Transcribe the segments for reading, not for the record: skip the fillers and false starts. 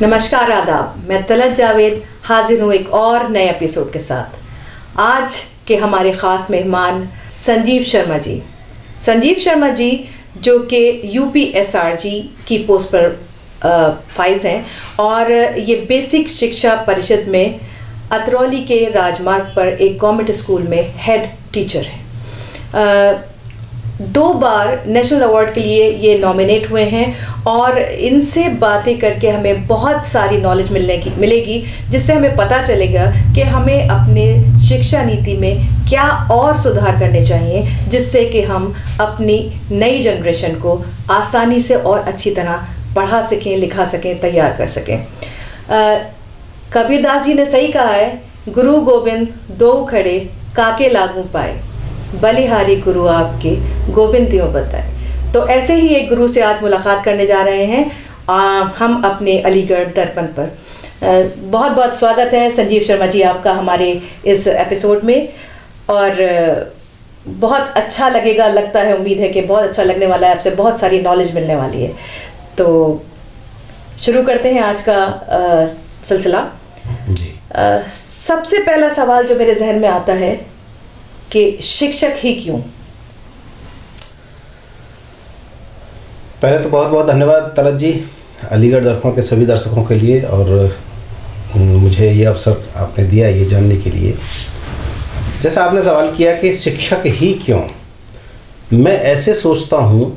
नमस्कार, आदाब। मैं तलत जावेद हाजिर हूँ एक और नए एपिसोड के साथ। आज के हमारे ख़ास मेहमान संजीव शर्मा जी। संजीव शर्मा जी जो कि UPSRG की पोस्ट पर फाइज हैं और ये बेसिक शिक्षा परिषद में अतरौली के राजमार्ग पर एक गवर्नमेंट स्कूल में हेड टीचर हैं। 2 बार नेशनल अवार्ड के लिए ये नॉमिनेट हुए हैं और इनसे बातें करके हमें बहुत सारी नॉलेज मिलेगी, जिससे हमें पता चलेगा कि हमें अपने शिक्षा नीति में क्या और सुधार करने चाहिए, जिससे कि हम अपनी नई जनरेशन को आसानी से और अच्छी तरह पढ़ा सकें, लिखा सकें, तैयार कर सकें। कबीरदास जी ने सही कहा है, गुरु गोविंद दो खड़े काके लागू पाए, बलिहारी गुरु आपके गोविंद त्यों बताए। तो ऐसे ही एक गुरु से आज मुलाकात करने जा रहे हैं हम अपने अलीगढ़ दर्पण पर। बहुत बहुत स्वागत है संजीव शर्मा जी आपका हमारे इस एपिसोड में, और बहुत अच्छा लगता है, उम्मीद है कि बहुत अच्छा लगने वाला है, आपसे बहुत सारी नॉलेज मिलने वाली है। तो शुरू करते हैं आज का सिलसिला। सबसे पहला सवाल जो मेरे जहन में आता है कि शिक्षक ही क्यों? पहले तो बहुत बहुत धन्यवाद तलत जी, अलीगढ़ दर्पण के सभी दर्शकों के लिए, और मुझे ये अवसर आपने दिया ये जानने के लिए। जैसा आपने सवाल किया कि शिक्षक ही क्यों, मैं ऐसे सोचता हूँ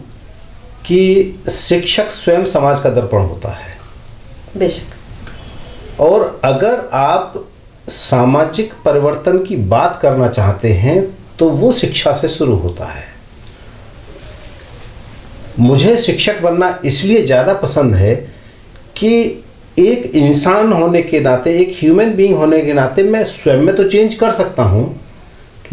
कि शिक्षक स्वयं समाज का दर्पण होता है। बेशक। और अगर आप सामाजिक परिवर्तन की बात करना चाहते हैं तो वो शिक्षा से शुरू होता है। मुझे शिक्षक बनना इसलिए ज़्यादा पसंद है कि एक इंसान होने के नाते, एक ह्यूमन बीइंग होने के नाते मैं स्वयं में तो चेंज कर सकता हूँ,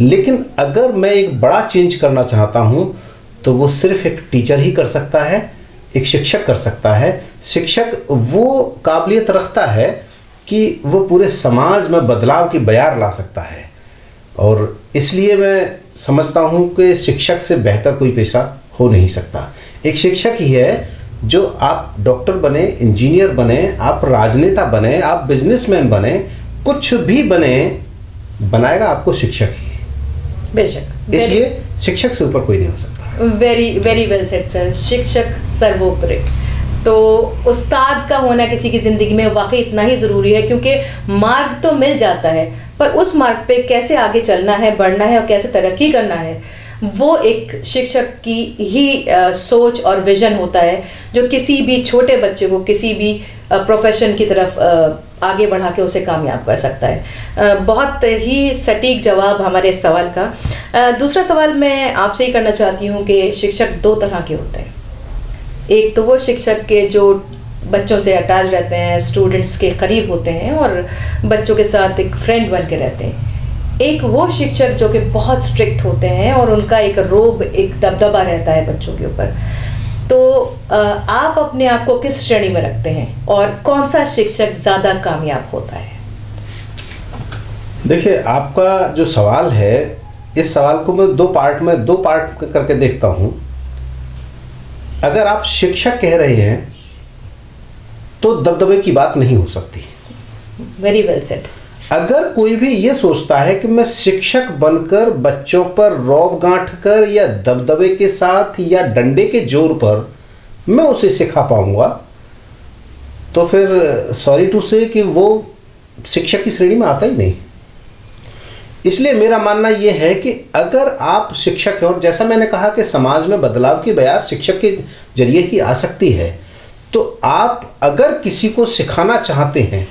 लेकिन अगर मैं एक बड़ा चेंज करना चाहता हूँ तो वो सिर्फ एक टीचर ही कर सकता है, एक शिक्षक कर सकता है। शिक्षक वो काबिलियत रखता है कि वो पूरे समाज में बदलाव की बयार ला सकता है, और इसलिए मैं समझता हूँ कि शिक्षक से बेहतर कोई पेशा हो नहीं सकता। एक शिक्षक ही है जो, आप डॉक्टर बने, इंजीनियर बने, आप राजनेता बने, आप बिजनेसमैन बने, कुछ भी बने, बनाएगा आपको शिक्षक ही। बेशक। इसलिए शिक्षक से ऊपर कोई नहीं हो सकता। Very very well said sir. शिक्षक सर्वोपरि। तो उस्ताद का होना किसी की ज़िंदगी में वाकई इतना ही ज़रूरी है, क्योंकि मार्ग तो मिल जाता है, पर उस मार्ग पे कैसे आगे चलना है, बढ़ना है और कैसे तरक्की करना है, वो एक शिक्षक की ही सोच और विजन होता है, जो किसी भी छोटे बच्चे को किसी भी प्रोफेशन की तरफ आगे बढ़ा के उसे कामयाब कर सकता है। बहुत ही सटीक जवाब हमारे इस सवाल का। दूसरा सवाल मैं आपसे ही करना चाहती हूँ कि शिक्षक 2 तरह के होते हैं। एक तो वो शिक्षक के जो बच्चों से अटैच रहते हैं, स्टूडेंट्स के करीब होते हैं और बच्चों के साथ एक फ्रेंड बन के रहते हैं। एक वो शिक्षक जो कि बहुत स्ट्रिक्ट होते हैं और उनका एक रोब, एक दबदबा रहता है बच्चों के ऊपर। तो आप अपने आप को किस श्रेणी में रखते हैं और कौन सा शिक्षक ज़्यादा कामयाब होता है? देखिए, आपका जो सवाल है, इस सवाल को मैं 2 पार्ट करके देखता हूँ। अगर आप शिक्षक कह रहे हैं तो दबदबे की बात नहीं हो सकती। Very well said. अगर कोई भी ये सोचता है कि मैं शिक्षक बनकर बच्चों पर रौब गांठ कर या दबदबे के साथ या डंडे के जोर पर मैं उसे सिखा पाऊंगा, तो फिर सॉरी टू से कि वो शिक्षक की श्रेणी में आता ही नहीं। इसलिए मेरा मानना यह है कि अगर आप शिक्षक हैं, और जैसा मैंने कहा कि समाज में बदलाव की बयार शिक्षक के जरिए ही आ सकती है, तो आप अगर किसी को सिखाना चाहते हैं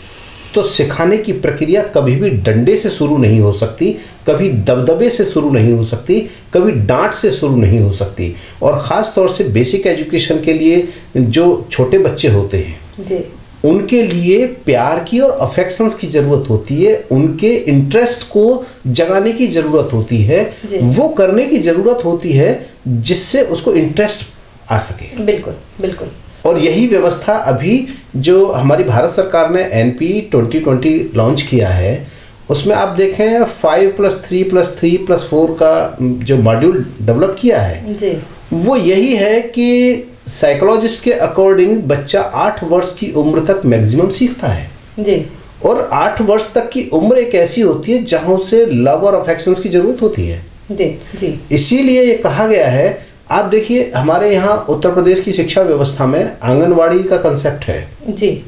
तो सिखाने की प्रक्रिया कभी भी डंडे से शुरू नहीं हो सकती, कभी दबदबे से शुरू नहीं हो सकती, कभी डांट से शुरू नहीं हो सकती। और ख़ास तौर से बेसिक एजुकेशन के लिए जो छोटे बच्चे होते हैं जी, उनके लिए प्यार की और अफेक्शंस की ज़रूरत होती है, उनके इंटरेस्ट को जगाने की ज़रूरत होती है, वो करने की ज़रूरत होती है जिससे उसको इंटरेस्ट आ सके। बिल्कुल बिल्कुल। और यही व्यवस्था अभी जो हमारी भारत सरकार ने NP 2020 लॉन्च किया है, उसमें आप देखें 5+3+3+4 का जो मॉड्यूल डेवलप किया है जी, वो यही है कि साइकोलॉजिस्ट के अकॉर्डिंग बच्चा 8 वर्ष की उम्र तक मैक्सिमम सीखता है जी। और 8 वर्ष तक की उम्र एक ऐसी होती है जहां उसे लव और अफेक्शंस की जरूरत होती है। जी जी। इसीलिए ये कहा गया है, आप देखिए हमारे यहाँ उत्तर प्रदेश की शिक्षा व्यवस्था में आंगनवाड़ी का कंसेप्ट है जी।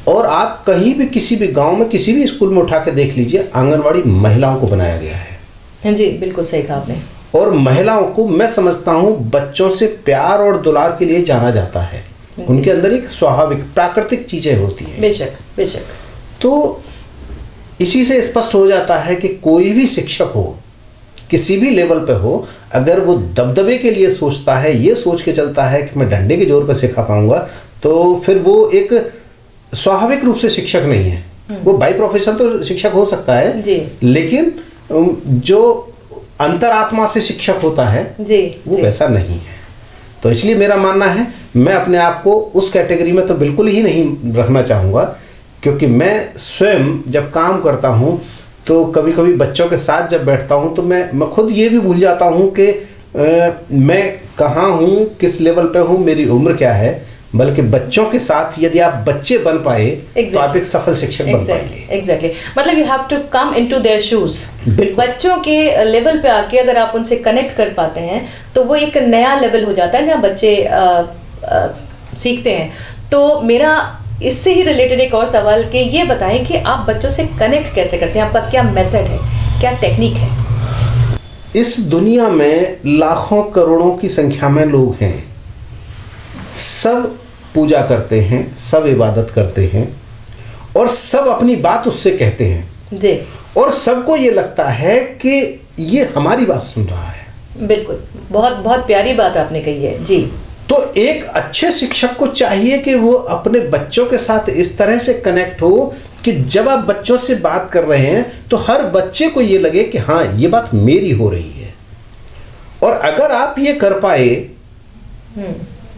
और आप कहीं भी किसी भी गांव में किसी भी स्कूल में उठा के देख लीजिए, आंगनवाड़ी महिलाओं को बनाया गया है। जी बिल्कुल सही कहा आपने। और महिलाओं को मैं समझता हूँ बच्चों से प्यार और दुलार के लिए जाना जाता है। उनके अंदर एक स्वाभाविक प्राकृतिक चीजें होती हैं। बेशक बेशक। तो इसी से स्पष्ट हो जाता है कि कोई भी शिक्षक हो, किसी भी लेवल पे हो, अगर वो दबदबे के लिए सोचता है, ये सोच के चलता है कि मैं डंडे के जोर पर सिखा पाऊंगा, तो फिर वो एक स्वाभाविक रूप से शिक्षक नहीं है। वो बाय प्रोफेशन तो शिक्षक हो सकता है जी। लेकिन जो अंतरात्मा से शिक्षक होता है जी, वो जी। वैसा नहीं है। तो इसलिए मेरा मानना है, मैं अपने आप को उस कैटेगरी में तो बिल्कुल ही नहीं रखना चाहूँगा, क्योंकि मैं स्वयं जब काम करता हूँ तो कभी कभी बच्चों के साथ जब बैठता हूँ तो मैं खुद ये भी भूल जाता हूँ कि मैं कहाँ हूँ, किस लेवल पे हूँ, मेरी उम्र क्या है। बल्कि बच्चों के साथ यदि आप बच्चे बन पाए तो आप एक सफल शिक्षक बन पाएंगे। एग्जैक्टली। मतलब you have to come into their shoes. बच्चों के लेवल पे आके अगर आप उनसे कनेक्ट कर पाते हैं तो वो एक नया लेवल हो जाता है जहाँ बच्चे सीखते हैं। तो मेरा इससे ही रिलेटेड एक और सवाल कि ये बताएं कि आप बच्चों से कनेक्ट कैसे करते हैं, आपका क्या मेथड है, क्या टेक्निक है? इस दुनिया में लाखों करोड़ों की संख्या में लोग हैं, सब पूजा करते हैं, सब इबादत करते हैं और सब अपनी बात उससे कहते हैं जी। और सबको ये लगता है कि ये हमारी बात सुन रहा है। बिल्कुल, बहुत बहुत प्यारी बात आपने कही है जी। तो एक अच्छे शिक्षक को चाहिए कि वो अपने बच्चों के साथ इस तरह से कनेक्ट हो कि जब आप बच्चों से बात कर रहे हैं तो हर बच्चे को ये लगे कि हाँ, ये बात मेरी हो रही है। और अगर आप ये कर पाए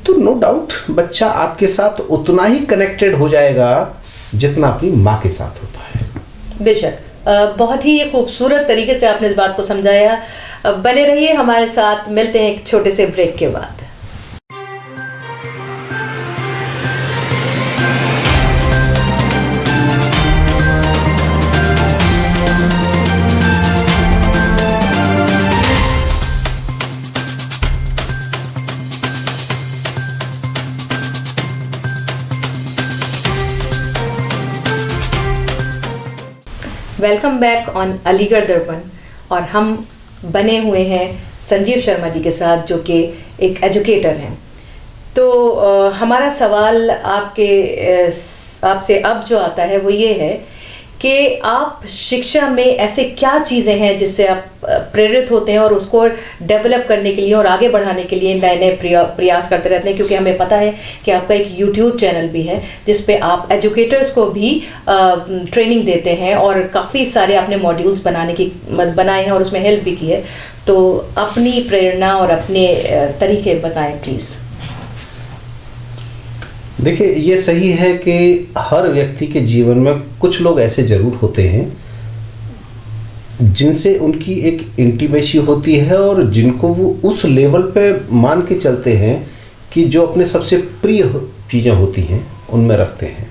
तो नो डाउट बच्चा आपके साथ उतना ही कनेक्टेड हो जाएगा जितना अपनी माँ के साथ होता है। बेशक। बहुत ही खूबसूरत तरीके से आपने इस बात को समझाया। बने रहिए हमारे साथ, मिलते हैं एक छोटे से ब्रेक के बाद। वेलकम बैक ऑन अलीगढ़ दर्पण। और हम बने हुए हैं संजीव शर्मा जी के साथ, जो कि एक एजुकेटर हैं। तो हमारा सवाल आपसे अब जो आता है वो ये है कि आप शिक्षा में ऐसे क्या चीज़ें हैं जिससे आप प्रेरित होते हैं और उसको डेवलप करने के लिए और आगे बढ़ाने के लिए नए नए प्रयास करते रहते हैं? क्योंकि हमें पता है कि आपका एक यूट्यूब चैनल भी है जिस पे आप एजुकेटर्स को भी ट्रेनिंग देते हैं और काफ़ी सारे आपने मॉड्यूल्स बनाए हैं और उसमें हेल्प भी की है। तो अपनी प्रेरणा और अपने तरीके बताएं प्लीज़। देखिए, ये सही है कि हर व्यक्ति के जीवन में कुछ लोग ऐसे जरूर होते हैं जिनसे उनकी एक इंटीमेसी होती है और जिनको वो उस लेवल पे मान के चलते हैं कि जो अपने सबसे प्रिय चीज़ें होती हैं उनमें रखते हैं।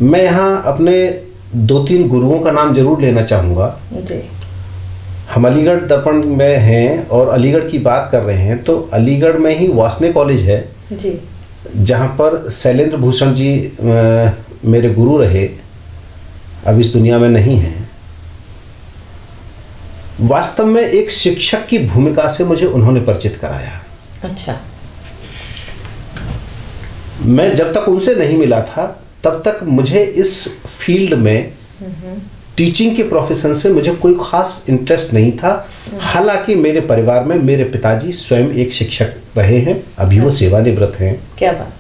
मैं यहाँ अपने 2-3 गुरुओं का नाम जरूर लेना चाहूँगा जी। हम अलीगढ़ दर्पण में हैं और अलीगढ़ की बात कर रहे हैं तो अलीगढ़ में ही वासने कॉलेज है जी, जहाँ पर शैलेंद्र भूषण जी मेरे गुरु रहे, अब इस दुनिया में नहीं हैं। वास्तव में एक शिक्षक की भूमिका से मुझे उन्होंने परिचित कराया। अच्छा। मैं जब तक उनसे नहीं मिला था तब तक मुझे इस फील्ड में टीचिंग के प्रोफेशन से मुझे कोई खास इंटरेस्ट नहीं था। हालांकि मेरे परिवार में मेरे पिताजी स्वयं एक शिक्षक रहे हैं, अभी वो सेवानिवृत्त हैं। क्या बात।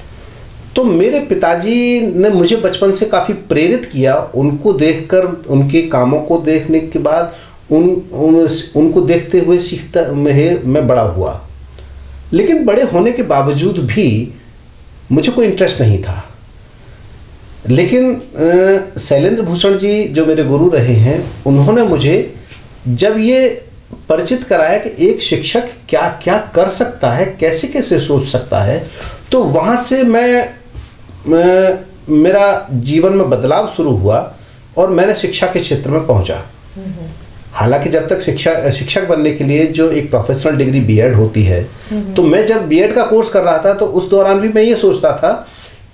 तो मेरे पिताजी ने मुझे बचपन से काफ़ी प्रेरित किया। उनको देखकर, उनके कामों को देखने के बाद उनको देखते हुए सीखता मैं बड़ा हुआ। लेकिन बड़े होने के बावजूद भी मुझे कोई इंटरेस्ट नहीं था। लेकिन शैलेंद्र भूषण जी जो मेरे गुरु रहे हैं, उन्होंने मुझे जब ये परिचित कराया कि एक शिक्षक क्या क्या कर सकता है, कैसे कैसे सोच सकता है, तो वहाँ से मेरा जीवन में बदलाव शुरू हुआ और मैंने शिक्षा के क्षेत्र में पहुँचा। हालांकि जब तक शिक्षक बनने के लिए जो एक प्रोफेशनल डिग्री बीएड होती है, तो मैं जब बीएड का कोर्स कर रहा था तो उस दौरान भी मैं ये सोचता था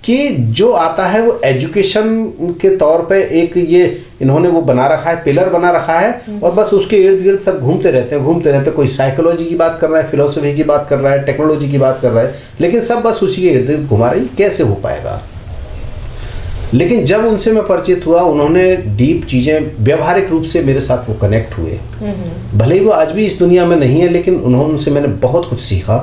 कि जो आता है वो एजुकेशन के तौर पे एक ये इन्होंने वो बना रखा है, पिलर बना रखा है, और बस उसके इर्द गिर्द सब घूमते रहते हैं। कोई साइकोलॉजी की बात कर रहा है, फिलोसफी की बात कर रहा है, टेक्नोलॉजी की बात कर रहा है, लेकिन सब बस उसी के इर्द गिर्द घुमा रही, कैसे हो पाएगा। लेकिन जब उनसे मैं परिचित हुआ, उन्होंने डीप चीज़ें व्यवहारिक रूप से मेरे साथ वो कनेक्ट हुए। भले ही वो आज भी इस दुनिया में नहीं है, लेकिन उनसे मैंने बहुत कुछ सीखा।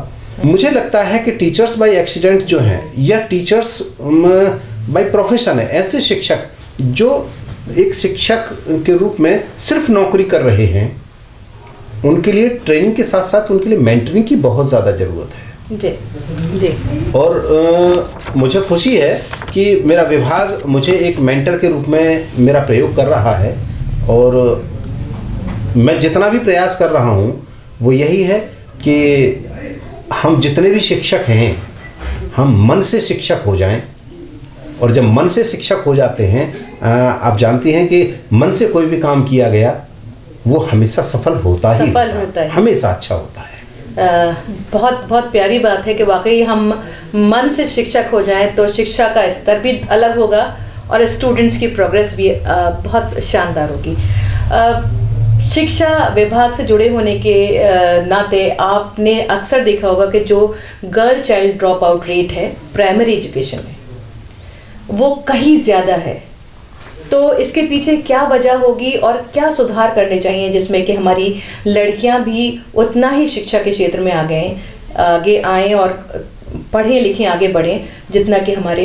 मुझे लगता है कि टीचर्स बाय एक्सीडेंट जो हैं या टीचर्स बाय प्रोफेशन है, ऐसे शिक्षक जो एक शिक्षक के रूप में सिर्फ नौकरी कर रहे हैं, उनके लिए ट्रेनिंग के साथ साथ उनके लिए मेंटरिंग की बहुत ज़्यादा ज़रूरत है। जी जी। और मुझे खुशी है कि मेरा विभाग मुझे एक मेंटर के रूप में मेरा प्रयोग कर रहा है, और मैं जितना भी प्रयास कर रहा हूँ वो यही है कि हम जितने भी शिक्षक हैं, हम मन से शिक्षक हो जाएं। और जब मन से शिक्षक हो जाते हैं, आप जानती हैं कि मन से कोई भी काम किया गया वो हमेशा सफल होता है, हमेशा अच्छा होता है। बहुत बहुत प्यारी बात है कि वाकई हम मन से शिक्षक हो जाएं तो शिक्षा का स्तर भी अलग होगा और स्टूडेंट्स की प्रोग्रेस भी बहुत शानदार होगी। शिक्षा विभाग से जुड़े होने के नाते आपने अक्सर देखा होगा कि जो girl child drop out rate है प्राइमरी एजुकेशन में, वो कहीं ज़्यादा है। तो इसके पीछे क्या वजह होगी और क्या सुधार करने चाहिए जिसमें कि हमारी लड़कियां भी उतना ही शिक्षा के क्षेत्र में आगे आएँ और पढ़ें लिखें आगे बढ़ें जितना कि हमारे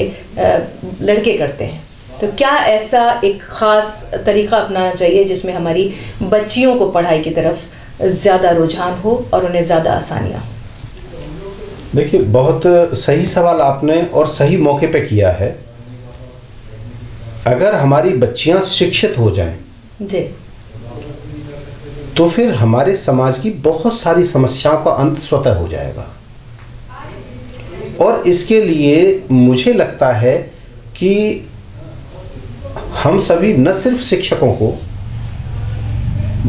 लड़के करते हैं। तो क्या ऐसा एक ख़ास तरीक़ा अपनाना चाहिए जिसमें हमारी बच्चियों को पढ़ाई की तरफ ज़्यादा रुझान हो और उन्हें ज़्यादा आसानियाँ? देखिए, बहुत सही सवाल आपने और सही मौके पे किया है। अगर हमारी बच्चियां शिक्षित हो जाएं जी, तो फिर हमारे समाज की बहुत सारी समस्याओं का अंत स्वतः हो जाएगा। और इसके लिए मुझे लगता है कि हम सभी न सिर्फ शिक्षकों को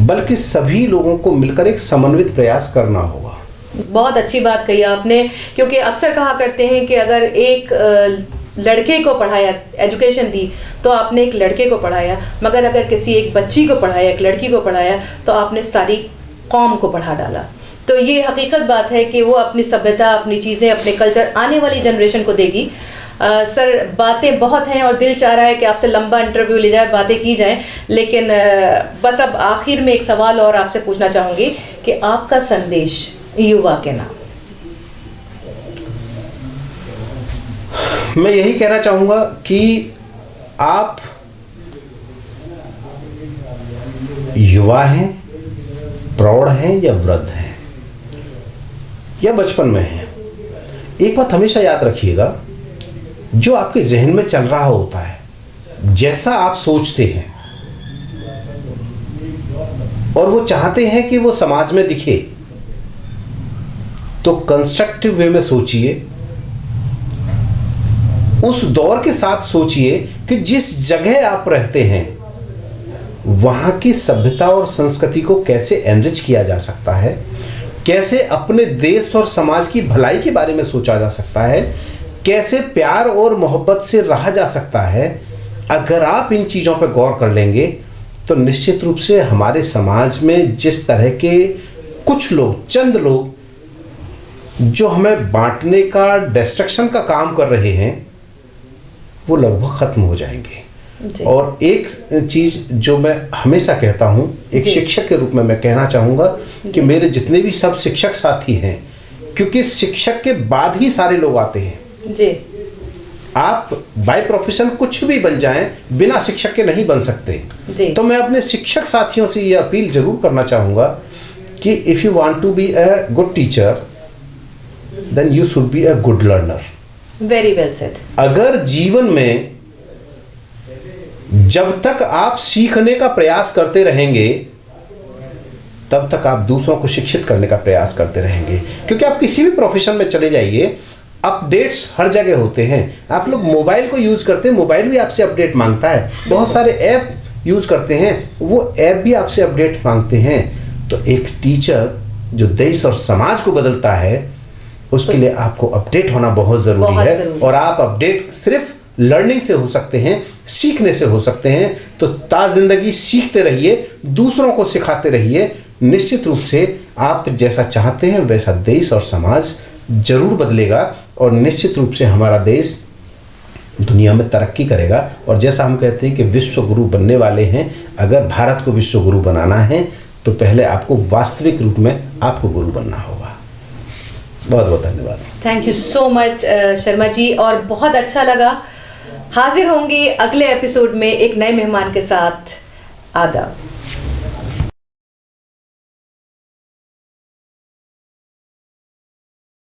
बल्कि सभी लोगों को मिलकर एक समन्वित प्रयास करना होगा। बहुत अच्छी बात कही आपने, क्योंकि अक्सर कहा करते हैं कि अगर एक लड़के को पढ़ाया, एजुकेशन दी तो आपने एक लड़के को पढ़ाया, मगर अगर किसी एक बच्ची को पढ़ाया, एक लड़की को पढ़ाया तो आपने सारी कौम को पढ़ा डाला। तो ये हकीकत बात है कि वो अपनी सभ्यता, अपनी चीज़ें, अपने कल्चर आने वाली जनरेशन को देगी। सर, बातें बहुत हैं और दिल चाह रहा है कि आपसे लंबा इंटरव्यू ले जाए, बातें की जाएं, लेकिन बस अब आखिर में एक सवाल और आपसे पूछना चाहूँगी कि आपका संदेश युवा के नाम। मैं यही कहना चाहूँगा कि आप युवा हैं, प्रौढ़ हैं या वृद्ध हैं या बचपन में हैं, एक बात हमेशा याद रखिएगा, जो आपके जहन में चल रहा होता है, जैसा आप सोचते हैं और वो चाहते हैं कि वो समाज में दिखे, तो कंस्ट्रक्टिव वे में सोचिए, उस दौर के साथ सोचिए कि जिस जगह आप रहते हैं वहाँ की सभ्यता और संस्कृति को कैसे एनरिच किया जा सकता है, कैसे अपने देश और समाज की भलाई के बारे में सोचा जा सकता है, कैसे प्यार और मोहब्बत से रहा जा सकता है। अगर आप इन चीज़ों पर गौर कर लेंगे तो निश्चित रूप से हमारे समाज में जिस तरह के कुछ लोग, चंद लोग जो हमें बांटने का, डिस्ट्रक्शन का काम कर रहे हैं, वो लगभग ख़त्म हो जाएंगे। और एक चीज़ जो मैं हमेशा कहता हूँ, एक शिक्षक के रूप में मैं कहना चाहूँगा कि मेरे जितने भी सब शिक्षक साथी हैं, क्योंकि शिक्षक के बाद ही सारे लोग आते हैं जी। आप बाय प्रोफेशन कुछ भी बन जाएं, बिना शिक्षक के नहीं बन सकते। तो मैं अपने शिक्षक साथियों से ये अपील जरूर करना चाहूँगा कि if you want to be a good teacher then you should be a good learner. Very well said. अगर जीवन में जब तक आप सीखने का प्रयास करते रहेंगे तब तक आप दूसरों को शिक्षित करने का प्रयास करते रहेंगे। क्योंकि आप किसी भी प्रोफेशन में चले जाइए, अपडेट्स हर जगह होते हैं। आप लोग मोबाइल को यूज़ करते हैं, मोबाइल भी आपसे अपडेट मांगता है। बहुत सारे ऐप यूज़ करते हैं, वो ऐप भी आपसे अपडेट मांगते हैं। तो एक टीचर जो देश और समाज को बदलता है, उसके लिए आपको अपडेट होना बहुत ज़रूरी है। और आप अपडेट सिर्फ लर्निंग से हो सकते हैं, सीखने से हो सकते हैं। तो ज़िंदगी सीखते रहिए, दूसरों को सिखाते रहिए। निश्चित रूप से आप जैसा चाहते हैं वैसा देश और समाज जरूर बदलेगा, और निश्चित रूप से हमारा देश दुनिया में तरक्की करेगा। और जैसा हम कहते हैं कि विश्व गुरु बनने वाले हैं, अगर भारत को विश्व गुरु बनाना है तो पहले आपको वास्तविक रूप में आपको गुरु बनना होगा। बहुत बहुत धन्यवाद। Thank you so much Sharma ji, और बहुत अच्छा लगा। हाजिर होंगे अगले एपिसोड में एक नए मेहमान के साथ। आदाब।